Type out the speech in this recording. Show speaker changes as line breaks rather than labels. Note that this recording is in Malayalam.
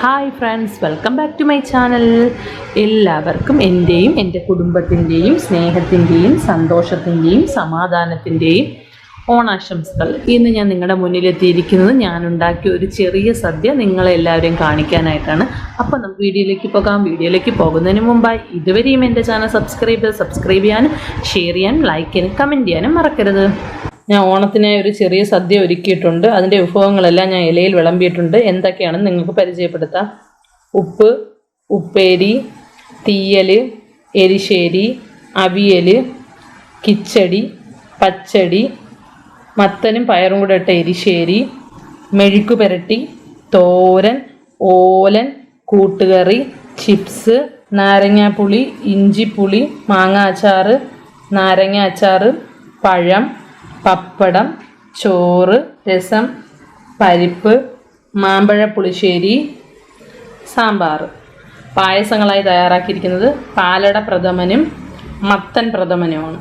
Hi friends, welcome back to my channel. എല്ലാവർക്കും എൻ്റെയും എൻ്റെ കുടുംബത്തിൻ്റെയും സ്നേഹത്തിൻ്റെയും സന്തോഷത്തിൻ്റെയും സമാധാനത്തിൻ്റെയും ഓണാശംസകൾ. ഇന്ന് ഞാൻ നിങ്ങളുടെ മുന്നിലെത്തിയിരിക്കുന്നത് ഞാനുണ്ടാക്കിയ ഒരു ചെറിയ സദ്യ നിങ്ങളെല്ലാവരെയും കാണിക്കാനായിട്ടാണ്. അപ്പോൾ നമുക്ക് വീഡിയോയിലേക്ക് പോകാം. വീഡിയോയിലേക്ക് പോകുന്നതിന് മുമ്പായി ഇതുവരെയും എൻ്റെ ചാനൽ സബ്സ്ക്രൈബ് ചെയ്യാനും ഷെയർ ചെയ്യാനും ലൈക്ക് ചെയ്യാനും കമൻറ്റ് ചെയ്യാനും മറക്കരുത്. ഞാൻ ഓണത്തിനായി ഒരു ചെറിയ സദ്യ ഒരുക്കിയിട്ടുണ്ട്. അതിൻ്റെ വിഭവങ്ങളെല്ലാം ഞാൻ ഇലയിൽ വിളമ്പിയിട്ടുണ്ട്. എന്തൊക്കെയാണെന്ന് നിങ്ങൾക്ക് പരിചയപ്പെടുത്താം. ഉപ്പ്, ഉപ്പേരി, തീയൽ, എരിശ്ശേരി, അവിയൽ, കിച്ചടി, പച്ചടി, മത്തനും പയറും കൂടെ ഇട്ട എരിശ്ശേരി, മെഴുക്ക് പുരട്ടി, തോരൻ, ഓലൻ, കൂട്ടുകറി, ചിപ്സ്, നാരങ്ങാപ്പുളി, ഇഞ്ചിപ്പുളി, മാങ്ങ അച്ചാർ, നാരങ്ങ അച്ചാർ, പഴം, പപ്പടം, ചോറ്, രസം, പരിപ്പ്, മാമ്പഴ പുളിശ്ശേരി, സാമ്പാർ. പായസങ്ങളായി തയ്യാറാക്കിയിരിക്കുന്നത് പാലട പ്രഥമനും മത്തൻ പ്രഥമനുമാണ്.